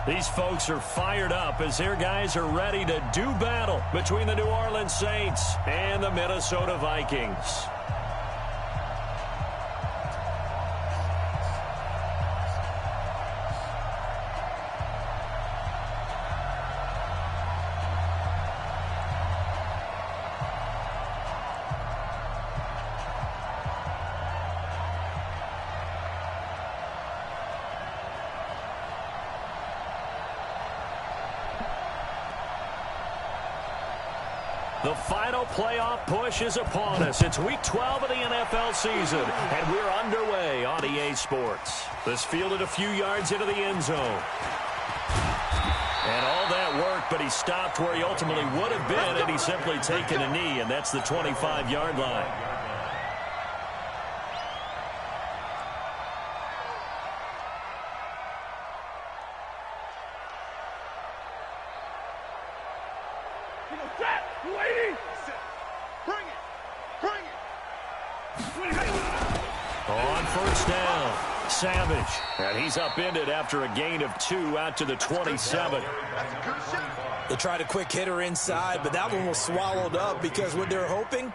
These folks are fired up as their guys are ready to do battle between the New Orleans Saints and the Minnesota Vikings. The final playoff push is upon us. It's Week 12 of the NFL season, and we're underway on EA Sports. This fielded a few yards into the end zone. And all that worked, but he stopped where he ultimately would have been had he simply taken a knee, and that's the 25-yard line. On first down, Savage. And he's upended after a gain of 2 out to the 27. They tried a quick hitter inside, but that one was swallowed up because what they're hoping,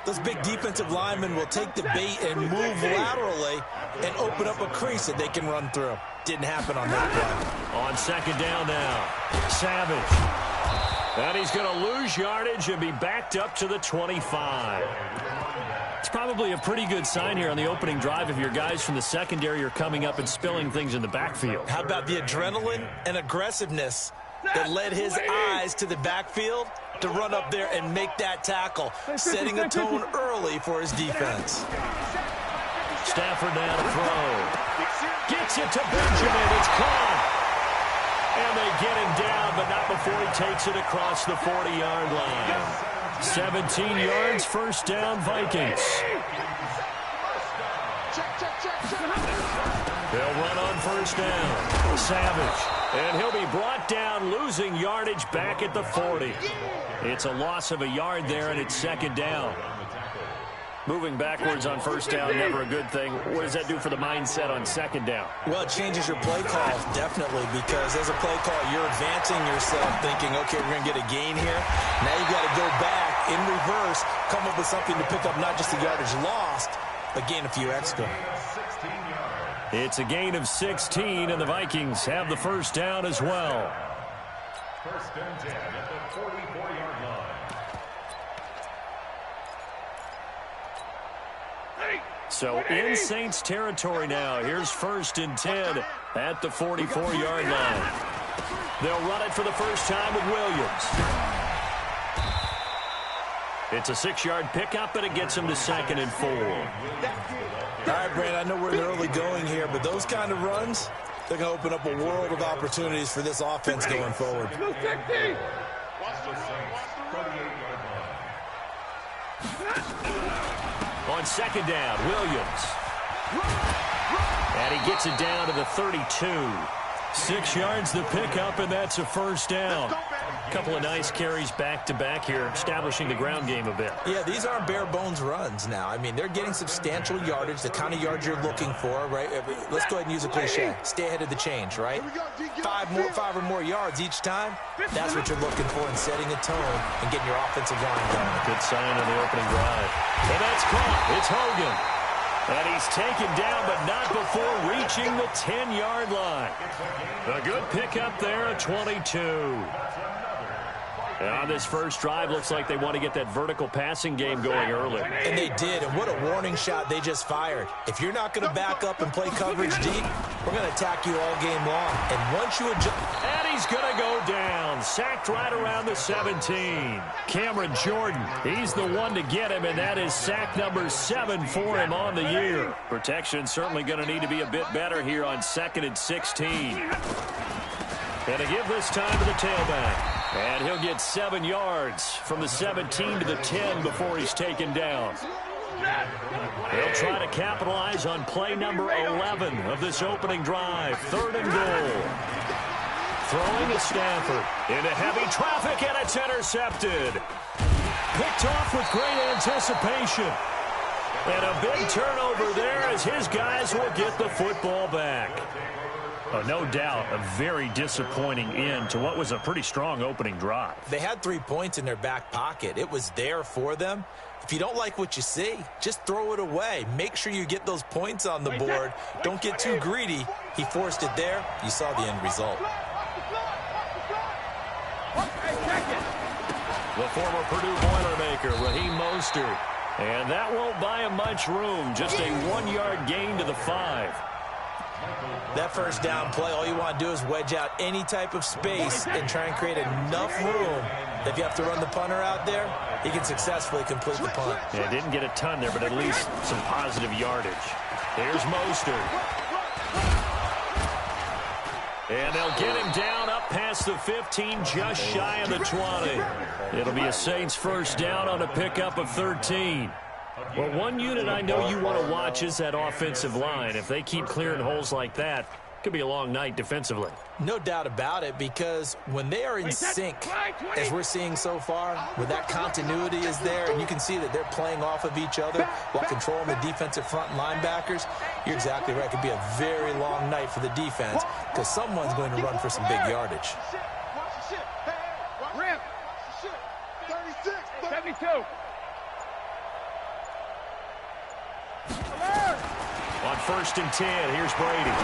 those big defensive linemen will take the bait and move laterally and open up a crease that they can run through. Didn't happen on that play. On second down now, Savage. And he's going to lose yardage and be backed up to the 25. It's probably a pretty good sign here on the opening drive if your guys from the secondary are coming up and spilling things in the backfield. How about the adrenaline and aggressiveness that led his eyes to the backfield to run up there and make that tackle, setting a tone early for his defense. Stafford now to throw. Gets it to Benjamin. It's caught. And they get him down, but not before he takes it across the 40-yard line. 17 yards, first down, Vikings. They'll run on first down. Savage. And he'll be brought down, losing yardage back at the 40. It's a loss of a yard there, and it's second down. Moving backwards on first down, never a good thing. What does that do for the mindset on second down? Well, it changes your play calls, definitely, because as a play call, you're advancing yourself thinking, okay, we're going to get a gain here. Now you've got to go back in reverse, come up with something to pick up not just the yardage lost, but gain a few extra. It's a gain of 16, and the Vikings have the first down as well. First and 10 at the 44-yard line. So in Saints territory now. Here's first and 10 at the 44-yard line. They'll run it for the first time with Williams. It's a 6-yard pickup, and it gets him to second and 4. All right, Brand, I know we're in the early going here, but those kind of runs, they're going to open up a world of opportunities for this offense going forward. On second down, Williams. And he gets it down to the 32. 6 yards the pickup, and that's a first down. A couple of nice carries back-to-back here, establishing the ground game a bit. Yeah, these aren't bare-bones runs now. I mean, they're getting substantial yardage, the kind of yards you're looking for, right? Let's go ahead and use a cliche. Stay ahead of the change, right? 5 or more yards each time, that's what you're looking for in setting a tone and getting your offensive line going. Good sign on the opening drive. And that's caught. It's Hogan. And he's taken down, but not before reaching the 10-yard line. A good pickup there at 22. And on this first drive, looks like they want to get that vertical passing game going early. And they did, and what a warning shot they just fired. If you're not going to back up and play coverage deep, we're going to attack you all game long. And once you adjust... And he's going to go down. Sacked right around the 17. Cameron Jordan, he's the one to get him, and that is sack number 7 for him on the year. Protection certainly going to need to be a bit better here on 2nd and 16. And to give this time to the tailback. And he'll get 7 yards from the 17 to the 10 before he's taken down. They'll try to capitalize on play number 11 of this opening drive. 3rd and goal. Throwing to Stafford into heavy traffic, and it's intercepted. Picked off with great anticipation. And a big turnover there as his guys will get the football back. Oh, no doubt, a very disappointing end to what was a pretty strong opening drive. They had 3 points in their back pocket. It was there for them. If you don't like what you see, just throw it away. Make sure you get those points on the board. Don't get too greedy. He forced it there. You saw the end result. The former Purdue Boilermaker, Raheem Mostert. And that won't buy him much room. Just a 1-yard gain to the 5. That first down play, all you want to do is wedge out any type of space and try and create enough room. If you have to run the punter out there, he can successfully complete the punt. Yeah, didn't get a ton there, but at least some positive yardage. Here's Mostert. And they'll get him down up past the 15, just shy of the 20. It'll be a Saints first down on a pickup of 13. Well, one unit I know you want to watch is that offensive line. If they keep clearing holes like that, it could be a long night defensively. No doubt about it, because when they are in sync, as we're seeing so far, where that continuity is there, and you can see that they're playing off of each other while controlling the defensive front linebackers, you're exactly right. It could be a very long night for the defense because someone's going to run for some big yardage. 72. On 1st and 10, here's Brady.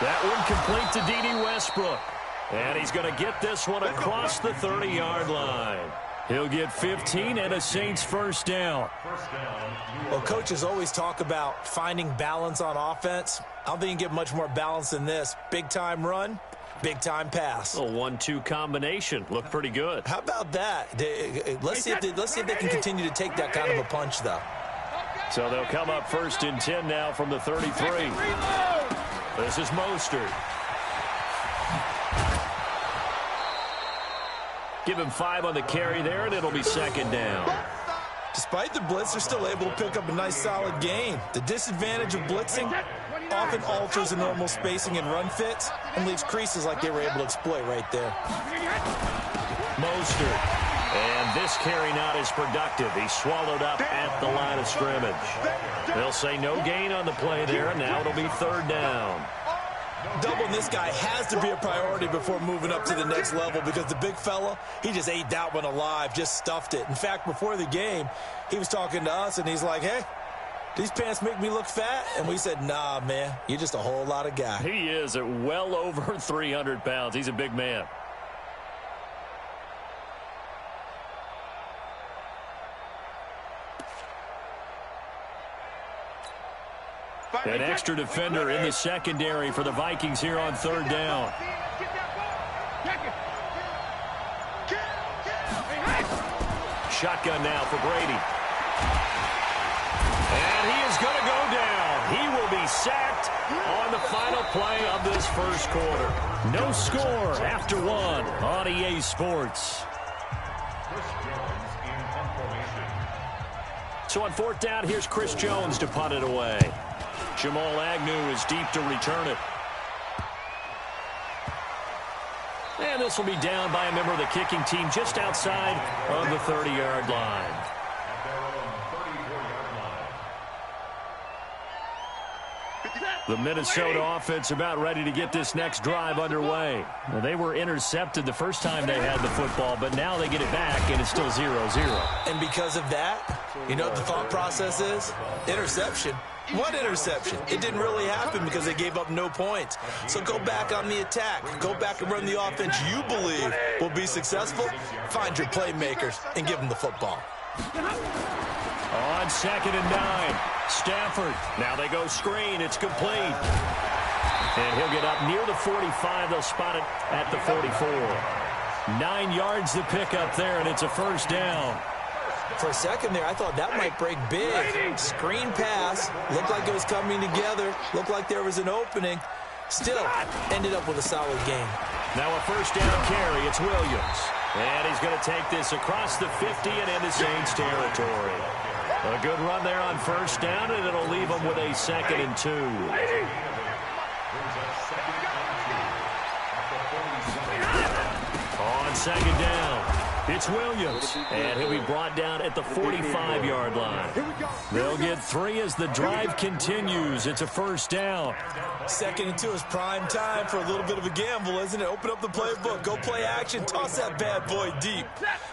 That one complete to D.D. Westbrook. And he's going to get this one across the 30-yard line. He'll get 15 and a Saints first down. Well, coaches always talk about finding balance on offense. I don't think you can get much more balance than this. Big-time run, big-time pass. A 1-2 combination. Looked pretty good. How about that? Let's see if they can continue to take that kind of a punch, though. So they'll come up 1st and 10 now from the 33. This is Mostert. Give him 5 on the carry there, and it'll be 2nd down. Despite the blitz, they're still able to pick up a nice, solid gain. The disadvantage of blitzing often alters the normal spacing and run fits and leaves creases like they were able to exploit right there. Mostert. And this carry not as productive. He's swallowed up at the line of scrimmage. They'll say no gain on the play there, and now it'll be 3rd down. Doubling this guy has to be a priority before moving up to the next level because the big fella, he just ate that one alive, just stuffed it. In fact, before the game, he was talking to us, and he's like, hey, these pants make me look fat? And we said, nah, man, you're just a whole lot of guy. He is at well over 300 pounds. He's a big man. An extra defender in the secondary for the Vikings here on 3rd down. Shotgun now for Brady. And he is going to go down. He will be sacked on the final play of this first quarter. No score after 1 on EA Sports. So on 4th down, here's Chris Jones to punt it away. Jamal Agnew is deep to return it. And this will be down by a member of the kicking team just outside of the 30-yard line. The Minnesota offense about ready to get this next drive underway. Well, they were intercepted the first time they had the football, but now they get it back, and it's still 0-0. And because of that, you know what the thought process is? Interception. What interception? It didn't really happen because they gave up no points. So go back on the attack. Go back and run the offense you believe will be successful. Find your playmakers and give them the football. On 2nd and 9, Stafford. Now they go screen. It's complete. And he'll get up near the 45. They'll spot it at the 44. 9 yards to pick up there, and it's a first down. For a second there, I thought that might break big. Screen pass. Looked like it was coming together. Looked like there was an opening. Still, ended up with a solid game. Now a first down carry. It's Williams. And he's going to take this across the 50 and into Saints territory. A good run there on first down, and it'll leave them with a 2nd and 2. On 2nd down, It's Williams, and he'll be brought down at the 45-yard line. They'll get 3 as the drive continues. It's a first down. 2nd and 2 is prime time for a little bit of a gamble, isn't it? Open up the playbook, go play action, toss that bad boy deep.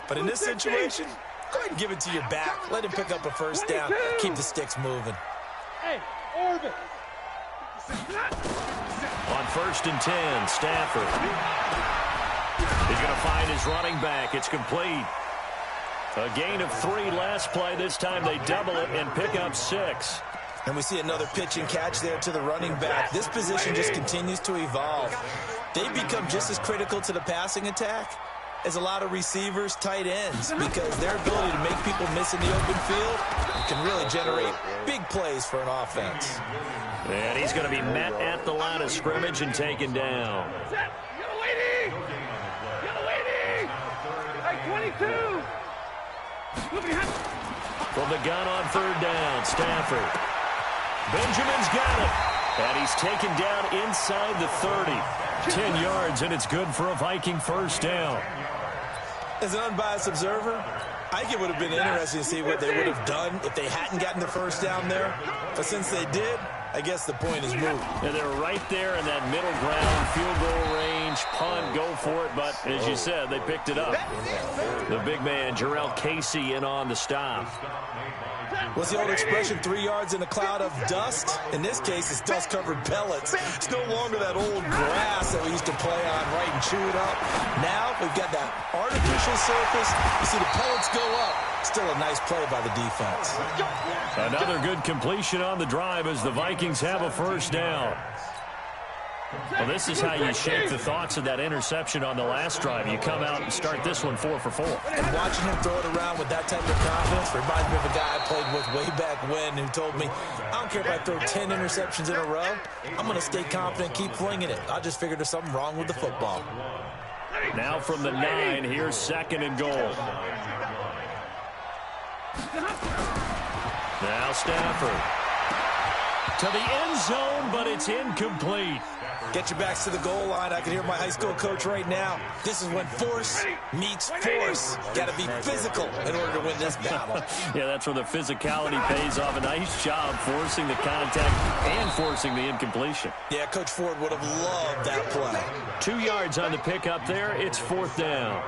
But in this situation, go ahead and give it to your back. Let him pick up a first down. Keep the sticks moving. Hey, Orbit. On 1st and 10, Stafford. He's going to find his running back. It's complete. A gain of 3 last play. This time they double it and pick up 6. And we see another pitch and catch there to the running back. This position just continues to evolve. They become just as critical to the passing attack as a lot of receivers, tight ends, because their ability to make people miss in the open field can really generate big plays for an offense. And he's going to be met at the line of scrimmage and taken down. Hey, 22. From the gun on 3rd down, Stafford. Benjamin's got it. And he's taken down inside the 30. 10 yards, and it's good for a Viking first down. As an unbiased observer, I think it would have been interesting to see what they would have done if they hadn't gotten the first down there. But since they did, I guess the point is moved. And they're right there in that middle ground, field goal range, punt, go for it. But as you said, they picked it up. The big man, Jarrell Casey, in on the stop. What's the old expression, 3 yards in a cloud of dust? In this case, it's dust-covered pellets. It's no longer that old grass that we used to play on, right, and chew it up. Now we've got that artificial surface. You see the pellets go up. Still a nice play by the defense. Another good completion on the drive as the Vikings have a first down. Well, this is how you shape the thoughts of that interception on the last drive. You come out and start this one 4 for 4. And watching him throw it around with that type of confidence reminds me of a guy I played with way back when who told me, I don't care if I throw 10 interceptions in a row. I'm going to stay confident, keep flinging it. I just figured there's something wrong with the football. Now from the 9, here's 2nd and goal. Now Stafford. To the end zone, but it's incomplete. Get your backs to the goal line. I can hear my high school coach right now. This is when force meets force. Got to be physical in order to win this battle. Yeah, that's where the physicality pays off. A nice job forcing the contact and forcing the incompletion. Yeah, Coach Ford would have loved that play. 2 yards on the pickup there. It's 4th down.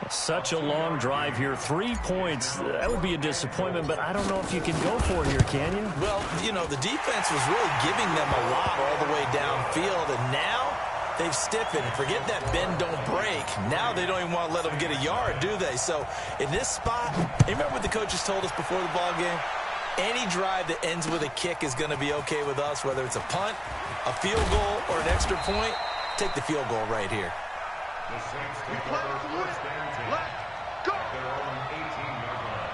Such a long drive here. 3 points. That would be a disappointment, but I don't know if you can go for it here, can you? Well, you know, the defense was really giving them a lot all the way downfield, and now they've stiffened. Forget that bend, don't break. Now they don't even want to let them get a yard, do they? So in this spot, remember what the coaches told us before the ball game? Any drive that ends with a kick is going to be okay with us, whether it's a punt, a field goal, or an extra point. Take the field goal right here. The Saints convert first and 10. Go! Their own 18-yard line.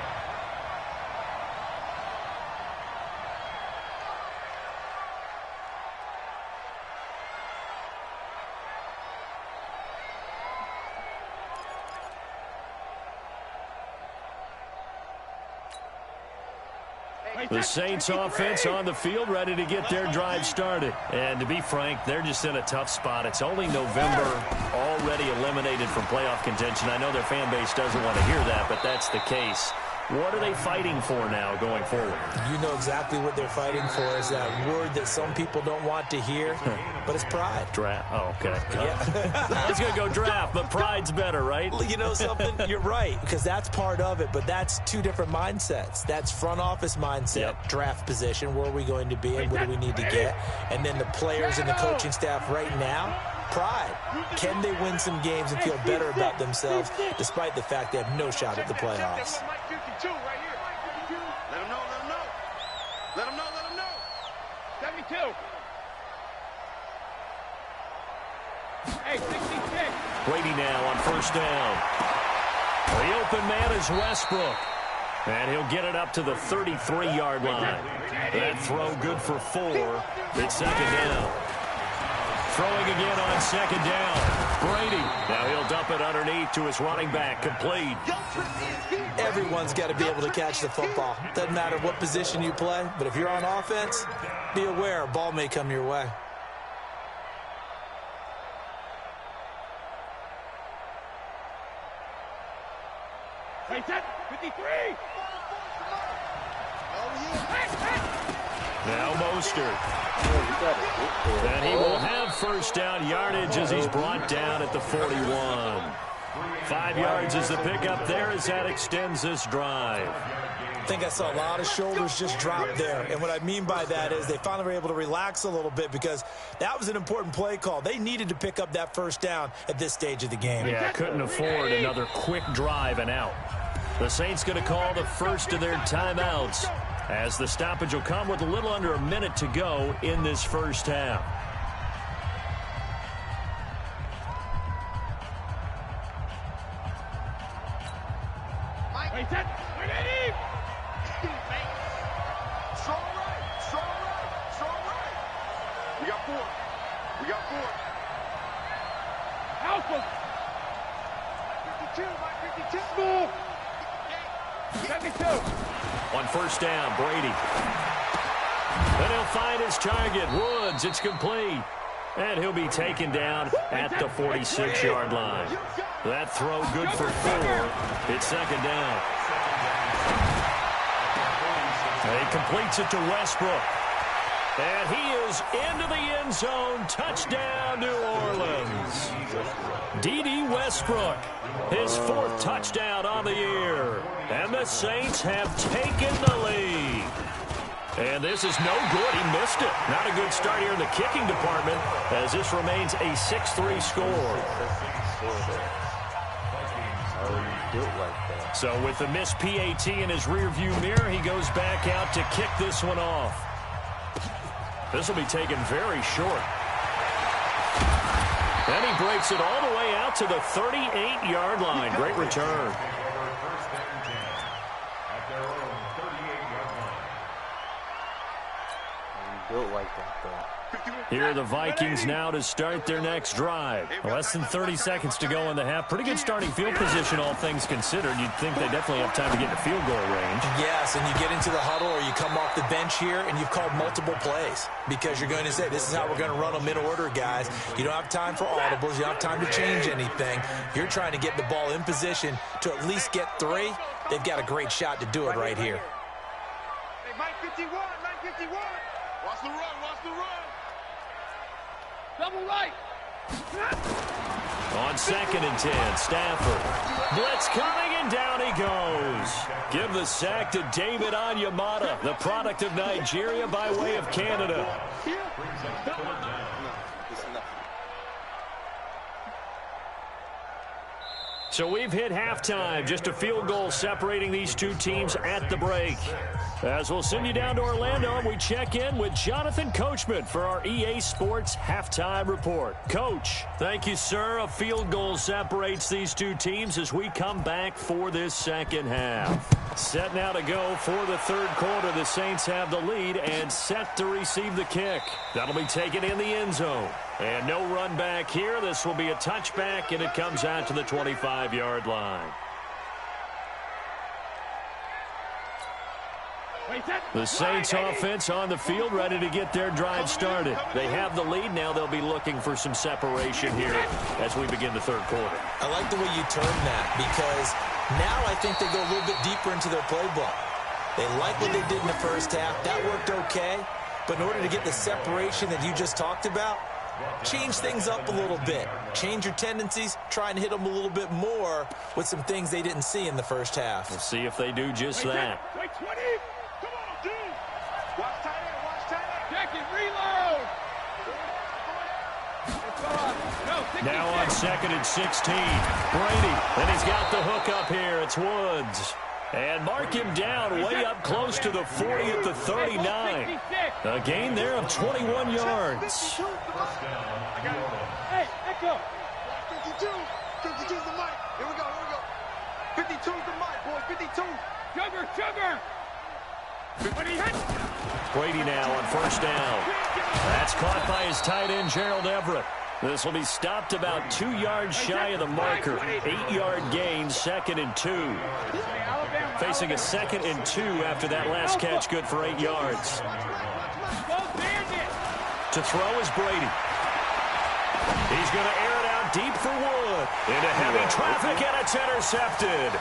The Saints offense on the field, ready to get their drive started. And to be frank, they're just in a tough spot. It's only November, already eliminated from playoff contention. I know their fan base doesn't want to hear that, but that's the case. What are they fighting for now going forward? You know exactly what they're fighting for is that word that some people don't want to hear, but it's pride. Draft. Oh, okay. Yeah. I was going to go draft, but pride's better, right? You know something? You're right, because that's part of it, but that's two different mindsets. That's front office mindset, Yep. Draft position, where are we going to be and what do we need to get? And then the players and the coaching staff right now, pride. Can they win some games and feel better about themselves despite the fact they have no shot at the playoffs? Right here. Let him know, let him know. Let him know, let him know. 72. Hey, 66. Brady now on first down. The open man is Westbrook. And he'll get it up to the 33-yard line. That throw good for 4. It's 2nd down. Throwing again on 2nd down. Brady. Now he'll dump it underneath to his running back. Complete. Everyone's got to be able to catch the football. Doesn't matter what position you play, but if you're on offense, be aware a ball may come your way. 53. Now Mostert. And he will have first down yardage as he's brought down at the 41. 5 yards is the pickup there as that extends this drive. I think I saw a lot of shoulders just drop there. And what I mean by that is they finally were able to relax a little bit because that was an important play call. They needed to pick up that first down at this stage of the game. Yeah, couldn't afford another quick drive and out. The Saints going to call the first of their timeouts as the stoppage will come with a little under a minute to go in this first half. We got four. We got four. Alpha. 52, Mike, 52. 72. On first down, Brady. Then he'll find his target, Woods. It's complete. And he'll be taken down at the 46-yard line. That throw good for 4. It's second down. And he completes it to Westbrook. And he is into the end zone. Touchdown, New Orleans. D.D. Westbrook, his 4th touchdown on the year. And the Saints have taken the lead. And this is no good. He missed it. Not a good start here in the kicking department as this remains a 6-3 score. So with the missed PAT in his rearview mirror, he goes back out to kick this one off. This will be taken very short. And he breaks it all the way out to the 38-yard line. Great return. Built like that, though. Here are the Vikings now to start their next drive. Less than 30 seconds to go in the half. Pretty good starting field position, all things considered. You'd think they definitely have time to get to field goal range. Yes, and you get into the huddle or you come off the bench here and you've called multiple plays because you're going to say, this is how we're going to run them in order, guys. You don't have time for audibles. You don't have time to change anything. You're trying to get the ball in position to at least get 3. They've got a great shot to do it right here. Hey, Mike 51, Mike 51. Watch the run, watch the run. Double right. On 2nd and 10, Stafford. Blitz coming, and down he goes. Give the sack to David Onyemata, the product of Nigeria by way of Canada. So we've hit halftime. Just a field goal separating these two teams at the break. As we'll send you down to Orlando, and we check in with Jonathan Coachman for our EA Sports Halftime Report. Coach, thank you, sir. A field goal separates these two teams as we come back for this second half. Set now to go for the third quarter. The Saints have the lead and set to receive the kick. That'll be taken in the end zone. And no run back here. This will be a touchback, and it comes out to the 25-yard line. The Saints offense on the field, ready to get their drive started. They have the lead. Now they'll be looking for some separation here as we begin the third quarter. I like the way you term that because now I think they go a little bit deeper into their playbook. They like what they did in the first half. That worked okay. But in order to get the separation that you just talked about, change things up a little bit. Change your tendencies. Try and hit them a little bit more with some things they didn't see in the first half. We'll see if they do just that. Wait, 20. Come on, dude. Watch tight end, watch tight end. Check it, reload. Now on 2nd and 16. Brady. And he's got the hook up here. It's Woods. And mark him down way up close to the 40 at the 39. A gain there of 21 yards. Hey, Echo. 52. 52's the mic. Here we go, here we go. 52's the mic, boy. 52. Sugar. Brady now on first down. That's caught by his tight end, Gerald Everett. This will be stopped about 2 yards shy of the marker. 8-yard gain, 2nd and 2. Facing a 2nd and 2 after that last catch, good for 8 yards. To throw is Brady. He's going to air it out deep for Wood. Into heavy traffic, and it's intercepted.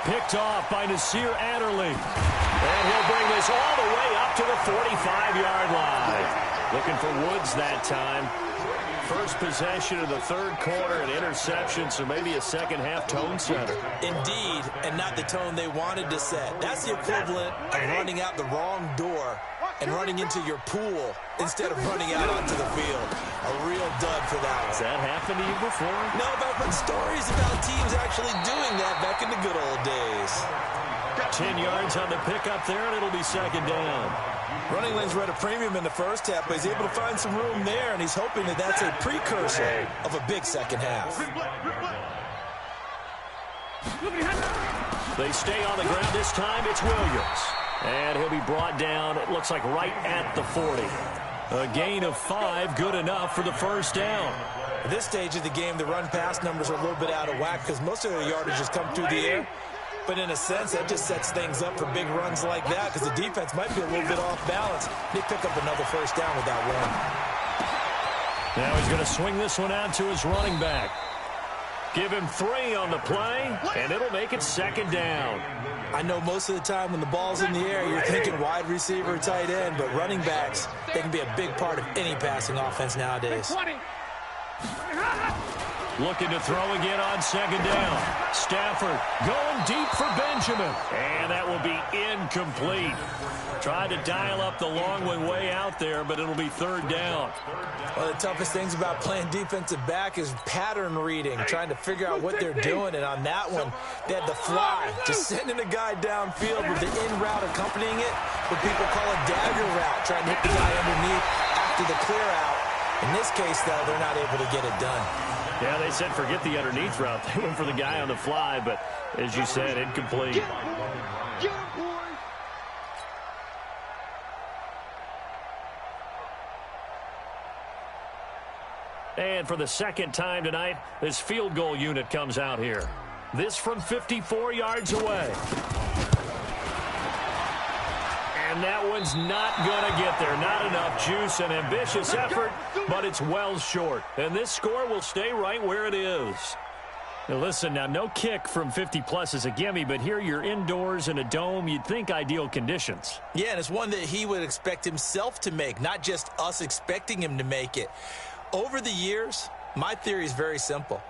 Picked off by Nasir Adderley. And he'll bring this all the way up to the 45-yard line. Looking for Woods that time. First possession of the third quarter, an interception, so maybe a second-half tone setter. Indeed, and not the tone they wanted to set. That's the equivalent of running out the wrong door and running into your pool instead of running out onto the field. A real dud for that one. Has that happened to you before? No, but I've heard stories about teams actually doing that back in the good old days. 10 yards on the pickup there, and it'll be second down. Running lanes were at a premium in the first half, but he's able to find some room there, and he's hoping that that's a precursor of a big second half. They stay on the ground this time. It's Williams. And he'll be brought down, it looks like right at the 40. A gain of 5, good enough for the first down. At this stage of the game, the run-pass numbers are a little bit out of whack because most of the yardage has come through the air. But in a sense, that just sets things up for big runs like that because the defense might be a little bit off balance. They pick up another first down with that run. Now he's going to swing this one out to his running back. Give him 3 on the play, and it'll make it second down. I know most of the time when the ball's in the air, you're thinking wide receiver, tight end, but running backs, they can be a big part of any passing offense nowadays. Looking to throw again on second down. Stafford going deep for Benjamin. And that will be incomplete. Tried to dial up the long one way out there, but it'll be third down. One of the toughest things about playing defensive back is pattern reading, trying to figure out what they're doing. And on that one, they had the fly, just sending a guy downfield with the in route accompanying it, what people call a dagger route, trying to hit the guy underneath after the clear out. In this case, though, they're not able to get it done. Yeah, they said forget the underneath route. They went for the guy on the fly, but as you said, incomplete. Get him, boys. And for the second time tonight, this field goal unit comes out here. This from 54 yards away. And that one's not going to get there. Not enough juice. An ambitious effort, but it's well short. And this score will stay right where it is. Now listen, now no kick from 50-plus is a gimme, but here you're indoors in a dome. You'd think ideal conditions. Yeah, and it's one that he would expect himself to make, not just us expecting him to make it. Over the years, my theory is very simple.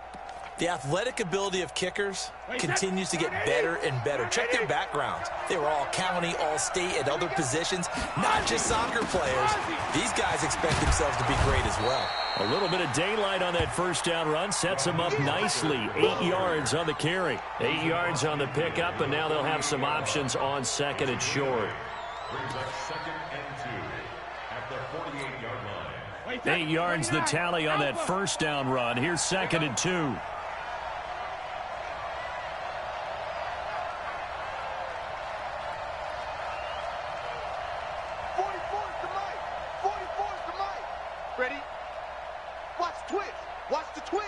The athletic ability of kickers continues to get better and better. Check their backgrounds. They were all county, all state, at other positions, not just soccer players. These guys expect themselves to be great as well. A little bit of daylight on that first down run sets them up nicely. 8 yards on the carry. 8 yards on the pickup, and now they'll have some options on second and short. 8 yards the tally on that first down run. Here's second and 2. Ready? Watch the twist. Watch the twist.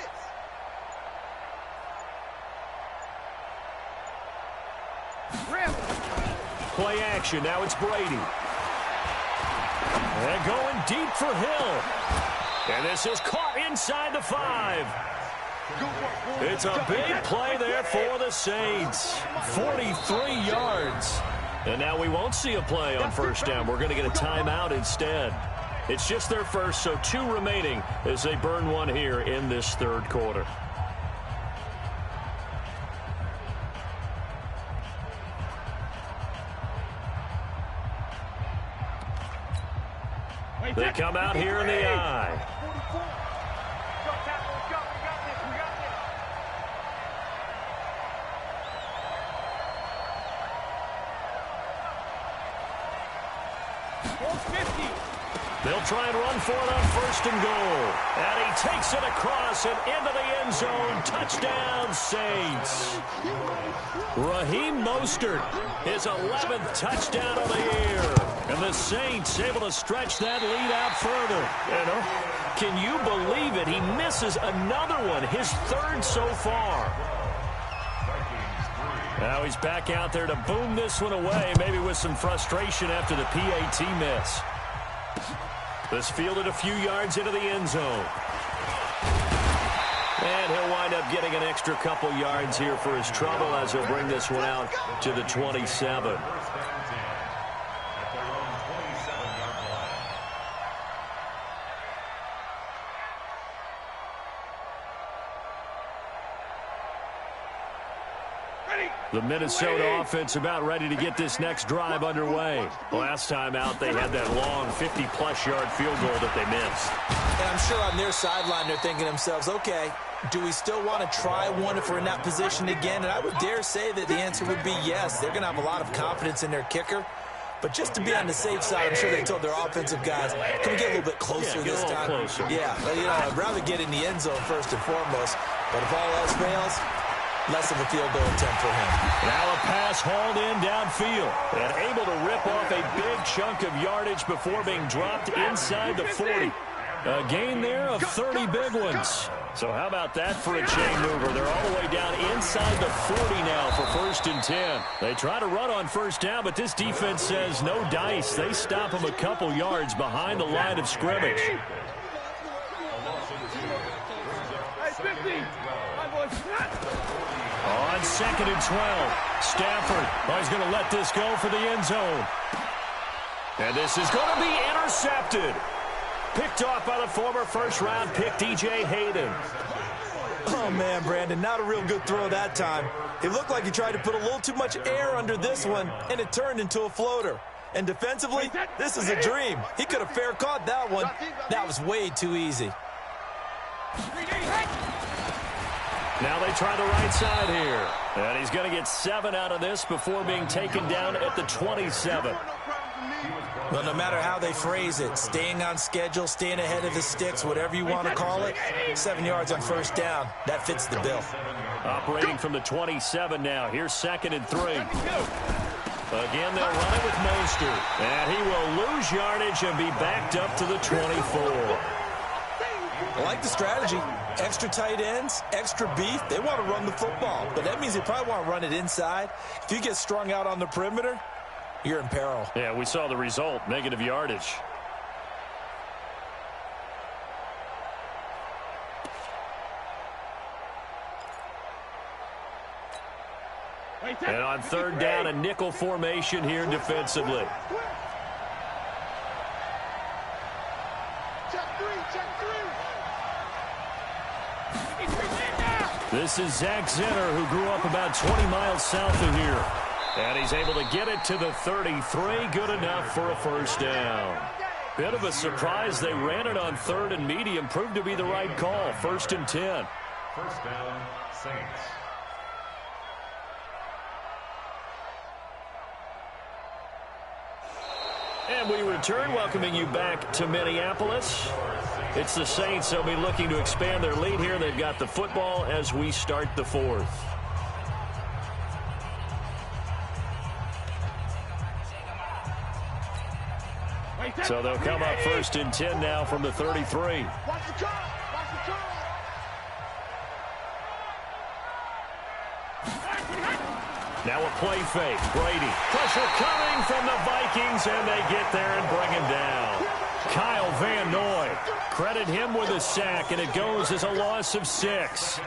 Play action. Now it's Brady. And going deep for Hill. And this is caught inside the 5. It's a big play there for the Saints. 43 yards. And now we won't see a play on first down. We're going to get a timeout instead. It's just their first, so 2 remaining as they burn one here in this third quarter. They come out here in the eye. They'll try and run for it on first and goal. And he takes it across and into the end zone. Touchdown, Saints. Raheem Mostert, his 11th touchdown of the year. And the Saints able to stretch that lead out further. Can you believe it? He misses another one, his 3rd so far. Now he's back out there to boom this one away, maybe with some frustration after the PAT miss. This fielded a few yards into the end zone. And he'll wind wind up getting an extra couple yards here for his trouble as he'll bring this one out to the 27. The Minnesota offense about ready to get this next drive underway. Last time out, they had that long 50-plus yard field goal that they missed. And I'm sure on their sideline they're thinking to themselves, okay, do we still want to try one if we're in that position again? And I would dare say that the answer would be yes. They're going to have a lot of confidence in their kicker. But just to be on the safe side, I'm sure they told their offensive guys, can we get a little bit closer this time? Closer. Yeah, you know, I'd rather get in the end zone first and foremost. But if all else fails, less of a field goal attempt for him. Now a pass hauled in downfield and able to rip off a big chunk of yardage before being dropped inside the 40. A gain there of 30 big ones. So how about that for a chain mover? They're all the way down inside the 40 now for 1st and 10. They try to run on first down, but this defense says no dice. They stop them a couple yards behind the line of scrimmage. On 2nd and 12, Stafford is going to let this go for the end zone. And this is going to be intercepted. Picked off by the former first-round pick, DJ Hayden. Oh, man, Brandon, not a real good throw that time. It looked like he tried to put a little too much air under this one, and it turned into a floater. And defensively, this is a dream. He could have fair caught that one. That was way too easy. Now they try the right side here. And he's going to get 7 out of this before being taken down at the 27. Well, no matter how they phrase it, staying on schedule, staying ahead of the sticks, whatever you want to call it, 7 yards on first down, that fits the bill. Operating from the 27 now. Here's 2nd and 3. Again, they'll run it with Mostert. And he will lose yardage and be backed up to the 24. I like the strategy. Extra tight ends, extra beef. They want to run the football, but that means they probably want to run it inside. If you get strung out on the perimeter, you're in peril. Yeah, we saw the result, negative yardage. And on 3rd down, a nickel formation here defensively. This is Zach Zenner, who grew up about 20 miles south of here. And he's able to get it to the 33. Good enough for a first down. Bit of a surprise. They ran it on 3rd and medium. Proved to be the right call. 1st and 10. First down, Saints. And we return, welcoming you back to Minneapolis. It's the Saints. They'll be looking to expand their lead here. They've got the football as we start the 4th. So they'll come up 1st and 10 now from the 33. Now a play fake. Brady. Pressure coming from the Vikings, and they get there and bring him down. Kyle Van Noy. Credit him with a sack, and it goes as a loss of 6.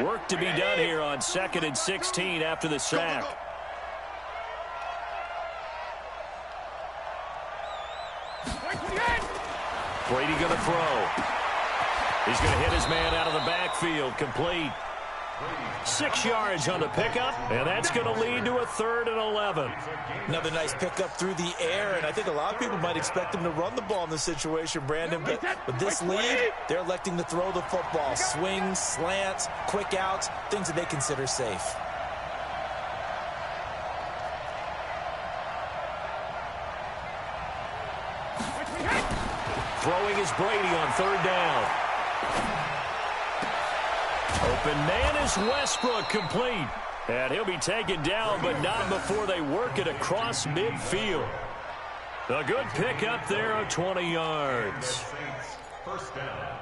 Work to be done here on 2nd and 16 after the sack. Brady going to throw. He's going to hit his man out of the backfield. Complete. 6 yards on the pickup, and that's going to lead to a 3rd and 11. Another nice pickup through the air, and I think a lot of people might expect him to run the ball in this situation, Brandon, but with this lead, they're electing to throw the football. Swings, slants, quick outs, things that they consider safe. Throwing is Brady on 3rd down. Open man is Westbrook, complete. And he'll be taken down, but not before they work it across midfield. A good pickup there of 20 yards. First down.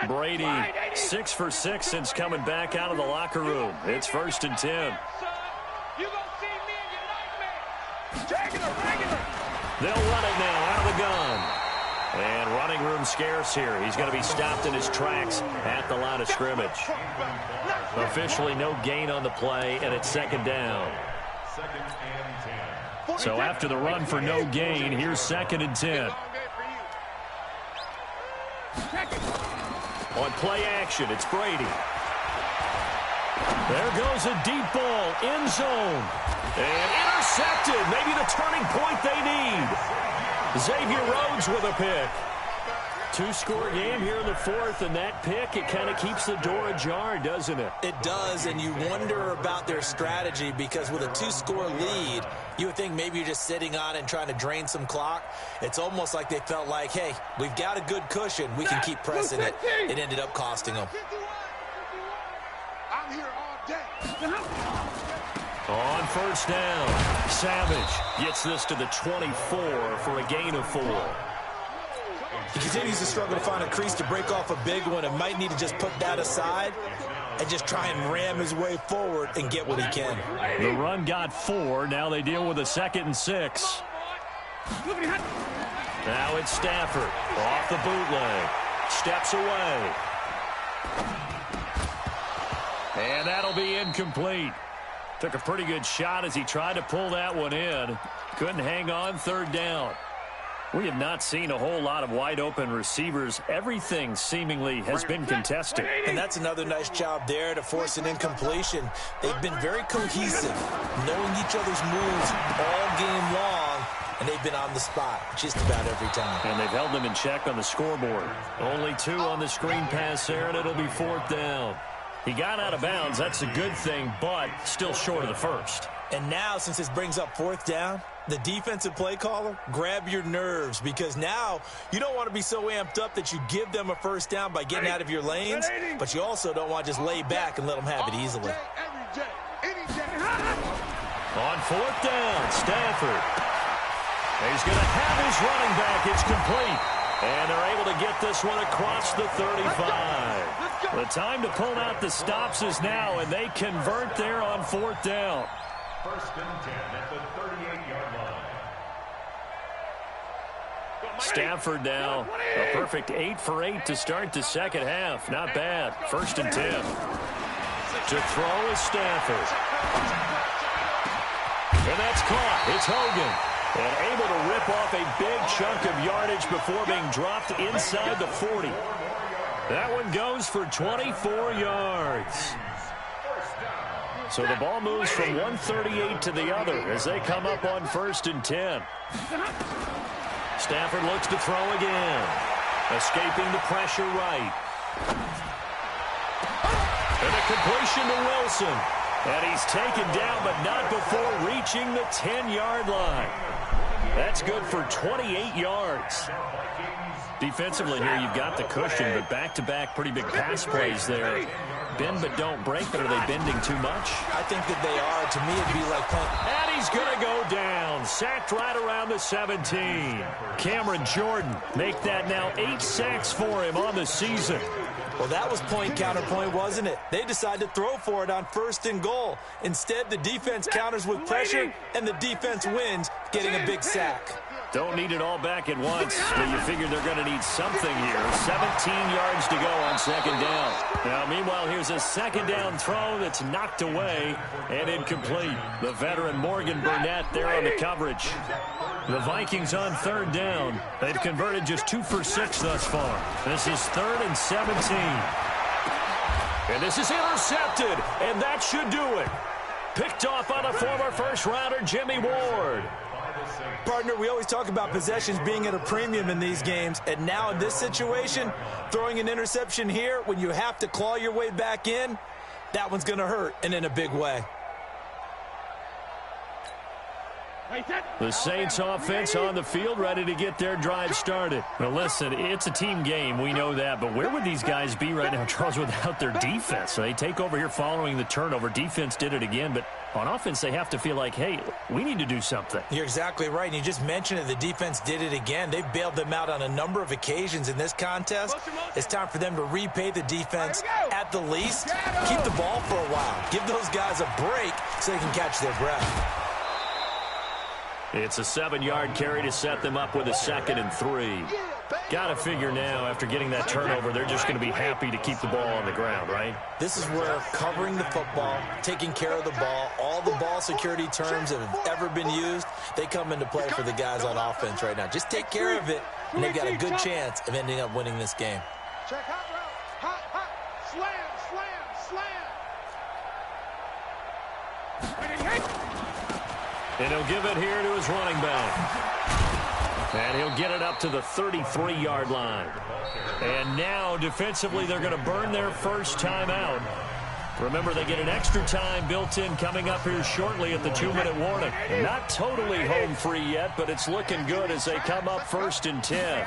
Brady, 6 for 6 since coming back out of the locker room. It's 1st and 10. They'll run it now out of the gun. And running room scarce here. He's going to be stopped in his tracks at the line of scrimmage. Officially no gain on the play, and it's 2nd down. So after the run for no gain, here's 2nd and 10. On play action, it's Brady. There goes a deep ball, end zone. And intercepted, maybe the turning point they need. Xavier Rhodes with a pick. 2-score game here in the 4th, and that pick, it kind of keeps the door ajar, doesn't it? It does, and you wonder about their strategy because with a 2-score lead, you would think maybe you're just sitting on it and trying to drain some clock. It's almost like they felt like, hey, we've got a good cushion. We can keep pressing it. It ended up costing them. I'm here all day. On 1st down, Savage gets this to the 24 for a gain of 4. He continues to struggle to find a crease to break off a big one and might need to just put that aside and just try and ram his way forward and get what he can. The run got 4. Now they deal with a 2nd and 6. Now it's Stafford off the bootleg. Steps away. And that'll be incomplete. Took a pretty good shot as he tried to pull that one in. Couldn't hang on. 3rd down. We have not seen a whole lot of wide-open receivers. Everything seemingly has been contested. And that's another nice job there to force an incompletion. They've been very cohesive, knowing each other's moves all game long, and they've been on the spot just about every time. And they've held them in check on the scoreboard. Only 2 on the screen pass there, and it'll be 4th down. He got out of bounds. That's a good thing, but still short of the 1st. And now, since this brings up 4th down, the defensive play caller, grab your nerves because now you don't want to be so amped up that you give them a 1st down by getting out of your lanes, but you also don't want to just lay back and let them have it easily. On 4th down, Stafford. He's going to have his running back. It's complete. And they're able to get this one across the 35. The time to pull out the stops is now, and they convert there on 4th down. 1st and 10 at the 38-yard line. Stafford now, a perfect 8 for 8 to start the 2nd half. Not bad. 1st and 10. To throw is Stafford. And that's caught. It's Hogan. And able to rip off a big chunk of yardage before being dropped inside the 40. That one goes for 24 yards. So the ball moves from 138 to the other as they come up on 1st and 10. Stafford looks to throw again. Escaping the pressure right. And a completion to Wilson. And he's taken down, but not before reaching the 10-yard line. That's good for 28 yards. Defensively here, you've got the cushion, but back-to-back pretty big pass plays there. Bend but don't break, but are they bending too much? I think that they are. To me, it'd be like playing. And he's going to go down. Sacked right around the 17. Cameron Jordan make that now 8 sacks for him on the season. Well, that was point counterpoint, wasn't it? They decided to throw for it on 1st and goal. Instead, the defense counters with pressure, and the defense wins, getting a big sack. Don't need it all back at once, but you figure they're going to need something here. 17 yards to go on 2nd down. Now, meanwhile, here's a 2nd down throw that's knocked away and incomplete. The veteran Morgan Burnett there on the coverage. The Vikings on 3rd down. They've converted just 2 for 6 thus far. This is 3rd and 17. And this is intercepted, and that should do it. Picked off by the former first-rounder Jimmy Ward. Partner, we always talk about possessions being at a premium in these games, and now in this situation, throwing an interception here when you have to claw your way back in, that one's going to hurt, and in a big way. The Saints offense on the field, ready to get their drive started. Well, listen, it's a team game. We know that. But where would these guys be right now, Charles, without their defense? They take over here following the turnover. Defense did it again. But on offense, they have to feel like, hey, we need to do something. You're exactly right. And you just mentioned it. The defense did it again. They bailed them out on a number of occasions in this contest. It's time for them to repay the defense at the least. Keep the ball for a while. Give those guys a break so they can catch their breath. It's a 7-yard carry to set them up with a 2nd and 3. Got to figure now, after getting that turnover, they're just going to be happy to keep the ball on the ground, right? This is where covering the football, taking care of the ball, all the ball security terms that have ever been used, they come into play for the guys on offense right now. Just take care of it, and they've got a good chance of ending up winning this game. Check hot route. Hot, hot. Slam, slam, slam. And he'll give it here to his running back. And he'll get it up to the 33-yard line. And now, defensively, they're going to burn their first timeout. Remember, they get an extra time built in coming up here shortly at the 2-minute warning. Not totally home free yet, but it's looking good as they come up 1st and 10.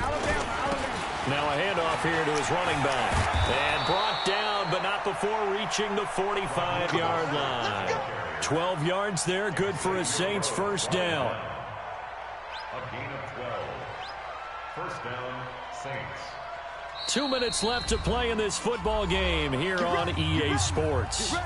Now a handoff here to his running back. And brought down, but not before reaching the 45-yard line. 12 yards there, good for a Saints first down. A gain of 12. First down, Saints. 2 minutes left to play in this football game here on EA Sports.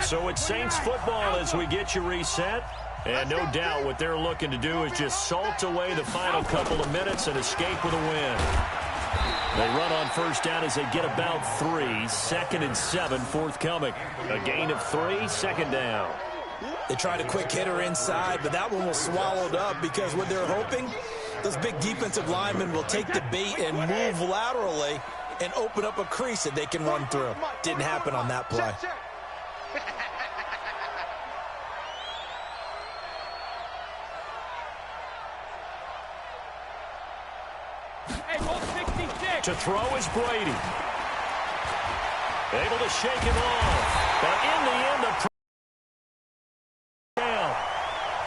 So it's Saints football as we get you reset. And no doubt what they're looking to do is just salt away the final couple of minutes and escape with a win. They run on first down as they get about 3. 2nd and 7 forthcoming. A gain of 3, 2nd down. They tried a quick hitter inside, but that one was swallowed up because what they're hoping, those big defensive linemen will take the bait and move laterally and open up a crease that they can run through. Didn't happen on that play. To throw is Brady. Able to shake him off. But in the end, the down.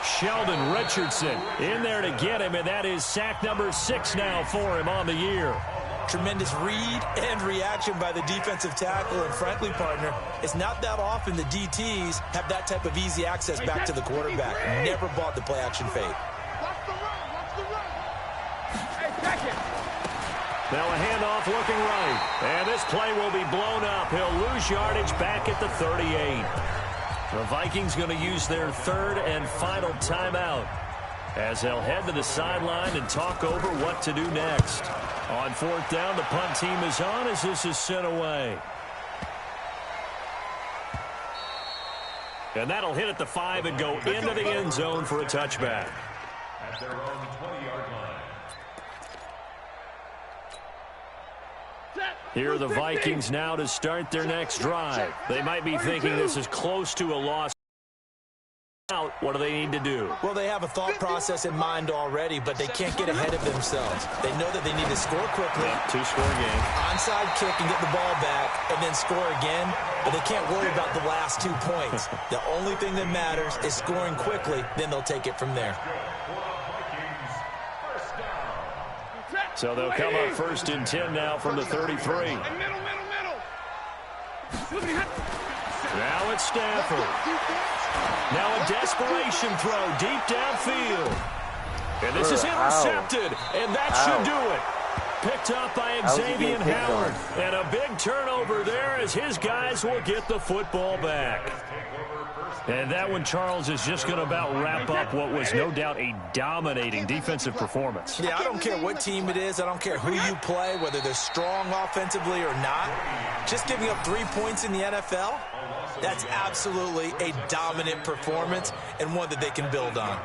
Sheldon Richardson in there to get him, and that is sack number 6 now for him on the year. Tremendous read and reaction by the defensive tackle, and frankly, partner, it's not that often the DTs have that type of easy access back to the quarterback. Never bought the play-action fade. Watch the run. Watch the run. Hey, check it. Now a handoff looking right. And this play will be blown up. He'll lose yardage back at the 38. The Vikings going to use their 3rd and final timeout as they'll head to the sideline and talk over what to do next. On 4th down, the punt team is on as this is sent away. And that'll hit at the 5 and go into the end zone for a touchback. At their own 20-yard line. Here are the Vikings now to start their next drive. They might be thinking this is close to a loss. What do they need to do? Well, they have a thought process in mind already, but they can't get ahead of themselves. They know that they need to score quickly. Yep, 2-score game. Onside kick and get the ball back, and then score again. But they can't worry about the last 2 points. The only thing that matters is scoring quickly. Then they'll take it from there. So they'll come up 1st and 10 now from the 33. Now it's Stafford. Now a desperation throw deep downfield. And this is intercepted, and that should do it. Picked up by Xavier Howard. And a big turnover there as his guys will get the football back. And that one, Charles, is just going to about wrap up what was no doubt a dominating defensive performance. Yeah, I don't care what team it is. I don't care who you play, whether they're strong offensively or not. Just giving up 3 points in the NFL, that's absolutely a dominant performance and one that they can build on.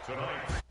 Tonight.